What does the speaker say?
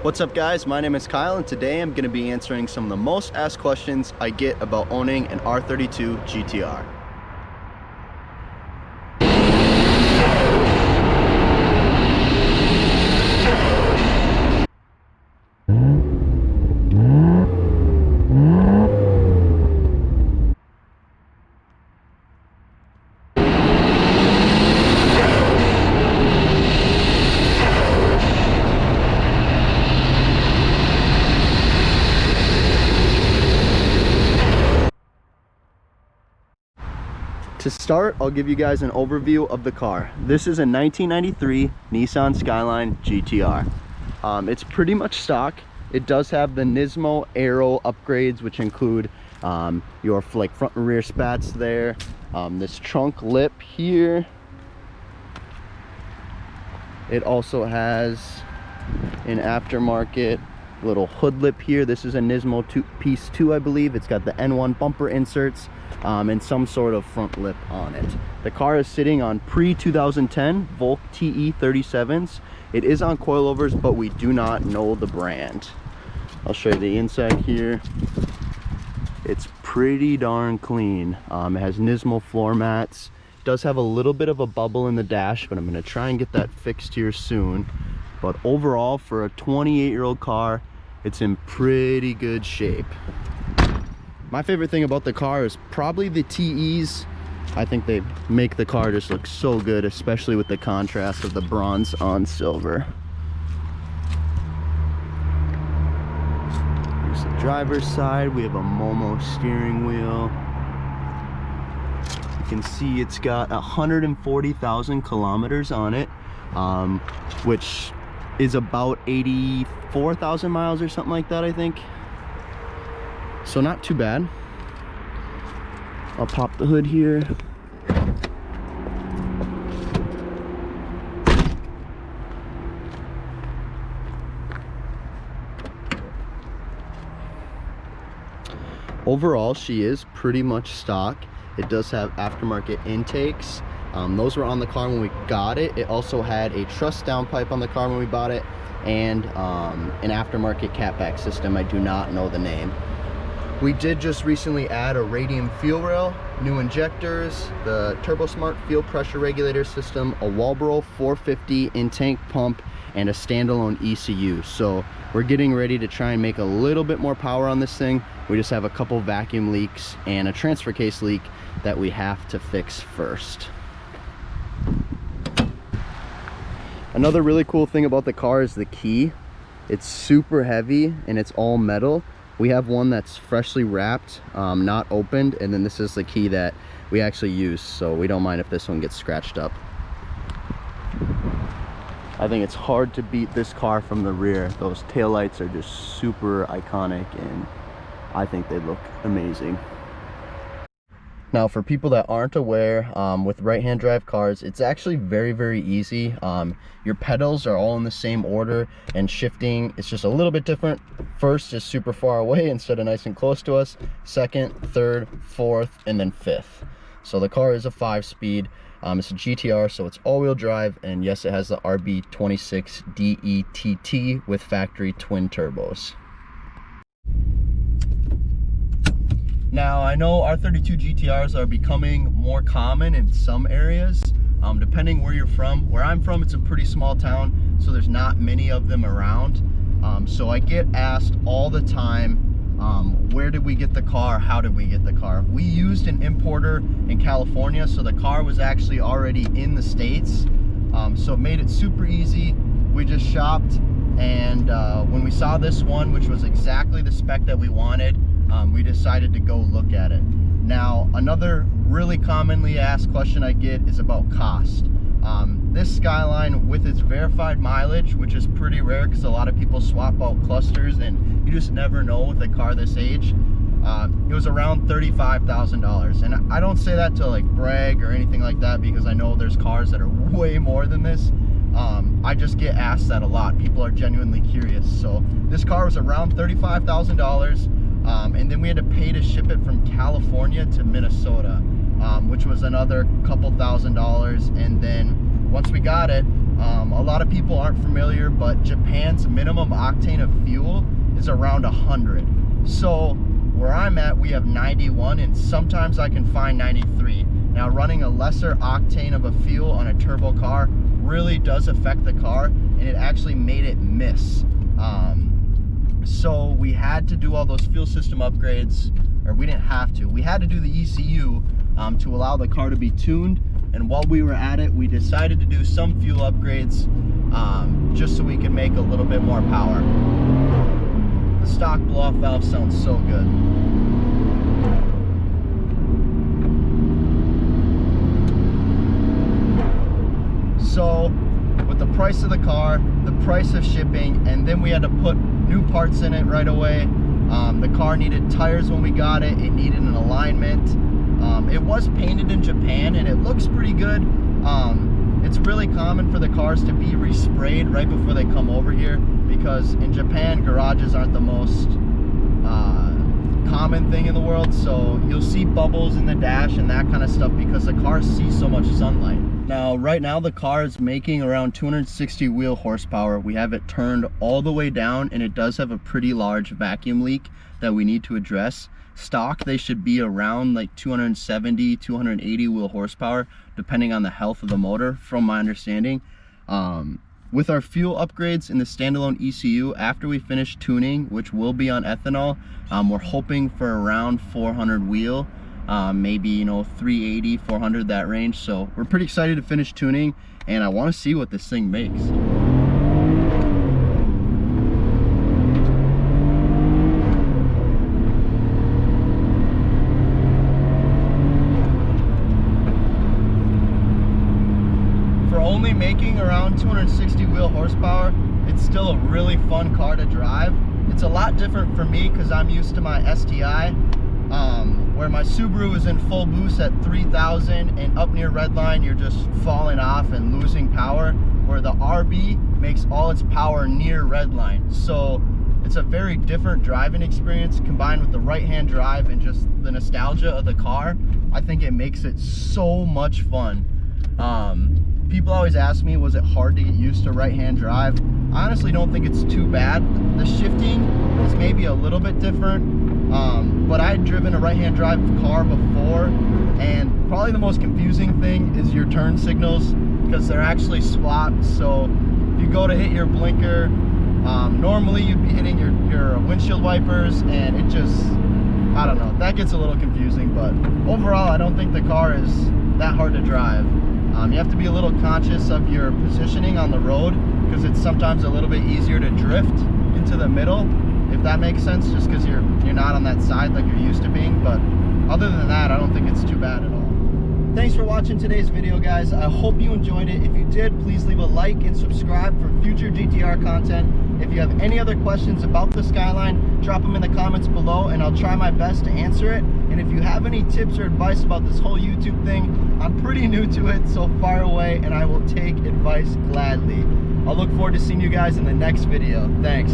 What's up guys, my name is Kyle and today I'm going to be answering some of the most asked questions I get about owning an R32 GTR. To start, I'll give you guys an overview of the car. This is a 1993 Nissan Skyline GTR. It's pretty much stock. It does have the Nismo Aero upgrades, which include your front and rear spats there, this trunk lip here. It also has an aftermarket little hood lip here. This is a Nismo piece 2, I believe. It's got the N1 bumper inserts and some sort of front lip on it. The car is sitting on pre-2010 Volk TE37s. It is on coilovers, but we do not know the brand. I'll show you the inside here. It's pretty darn clean. It has Nismo floor mats. It does have a little bit of a bubble in the dash, but I'm going to try and get that fixed here soon. But overall, for a 28-year-old car, it's in pretty good shape. My favorite thing about the car is probably the TEs. I think they make the car just look so good, especially with the contrast of the bronze on silver. Here's the driver's side. We have a Momo steering wheel. You can see it's got 140,000 kilometers on it, which is about 84,000 miles or something like that, I think. So not too bad. I'll pop the hood here. Overall, she is pretty much stock. It does have aftermarket intakes. Those were on the car when we got it. It also had a truss downpipe on the car when we bought it, and an aftermarket catback system. I do not know the name. We did just recently add a radium fuel rail, new injectors, the TurboSmart fuel pressure regulator system, a Walbro 450 in-tank pump, and a standalone ECU. So we're getting ready to try and make a little bit more power on this thing. We just have a couple vacuum leaks and a transfer case leak that we have to fix first. Another really cool thing about the car is the key. It's super heavy and it's all metal. We have one that's freshly wrapped, not opened, and then this is the key that we actually use, so we don't mind if this one gets scratched up. I think it's hard to beat this car from the rear. Those taillights are just super iconic and I think they look amazing. Now, for people that aren't aware, with right-hand drive cars, it's actually very easy. Your pedals are all in the same order, and shifting, it's just a little bit different. First is super far away instead of nice and close to us. Second, third, fourth, and then fifth. So the car is a 5-speed. It's a GTR, so it's all-wheel drive, and yes, it has the RB26 DETT with factory twin turbos. Now, I know R32 GTRs are becoming more common in some areas, depending where you're from. Where I'm from, it's a pretty small town, so there's not many of them around. So I get asked all the time, where did we get the car? How did we get the car? We used an importer in California, so the car was actually already in the States. So it made it super easy. We just shopped, and when we saw this one, which was exactly the spec that we wanted, we decided to go look at it. Now, another really commonly asked question I get is about cost. This Skyline, with its verified mileage, which is pretty rare because a lot of people swap out clusters and you just never know with a car this age, it was around $35,000. And I don't say that to like brag or anything like that, because I know there's cars that are way more than this. I just get asked that a lot. People are genuinely curious. So this car was around $35,000. And then we had to pay to ship it from California to Minnesota, which was another couple $1,000s. And then once we got it, A lot of people aren't familiar, but Japan's minimum octane of fuel is around 100. So where I'm at, we have 91, and sometimes I can find 93. Now, running a lesser octane of a fuel on a turbo car really does affect the car, and it actually made it miss. So we had to do all those fuel system upgrades, or we didn't have to. We had to do the ECU to allow the car to be tuned, and while we were at it, we decided to do some fuel upgrades just so we could make a little bit more power. The stock blow-off valve sounds so good. So with the price of the car, the price of shipping, and then we had to put new parts in it right away. The car needed tires when we got it. It needed an alignment. It was painted in Japan and it looks pretty good. It's really common for the cars to be resprayed right before they come over here, because in Japan, garages aren't the most common thing in the world. So you'll see bubbles in the dash and that kind of stuff because the cars see so much sunlight. Now, right now the car is making around 260 wheel horsepower. We have it turned all the way down, and it does have a pretty large vacuum leak that we need to address. Stock, they should be around like 270, 280 wheel horsepower, depending on the health of the motor, from my understanding. With our fuel upgrades in the standalone ECU, after we finish tuning, which will be on ethanol, we're hoping for around 400 wheel. Maybe, you know, 380, 400, that range. So we're pretty excited to finish tuning, and I want to see what this thing makes. For only making around 260 wheel horsepower, it's still a really fun car to drive. It's a lot different for me because I'm used to my STI. Where my Subaru is in full boost at 3,000, and up near redline you're just falling off and losing power, where the RB makes all its power near redline. So it's a very different driving experience, combined with the right-hand drive and just the nostalgia of the car. I think it makes it so much fun. People always ask me, was it hard to get used to right-hand drive? I honestly don't think it's too bad. The shifting is maybe a little bit different. But I had driven a right-hand drive car before, and probably the most confusing thing is your turn signals, because they're actually swapped. So if you go to hit your blinker, normally you'd be hitting your windshield wipers, and it just, I don't know, that gets a little confusing. But overall, I don't think the car is that hard to drive. You have to be a little conscious of your positioning on the road, because it's sometimes a little bit easier to drift into the middle, if that makes sense, just because you're not on that side like you're used to being. But other than that, I don't think it's too bad at all. Thanks for watching today's video, guys. I hope you enjoyed it. If you did, please leave a like and subscribe for future GTR content. If you have any other questions about the Skyline, drop them in the comments below and I'll try my best to answer it. And if you have any tips or advice about this whole YouTube thing, I'm pretty new to it, so fire away and I will take advice gladly. I'll look forward to seeing you guys in the next video. Thanks.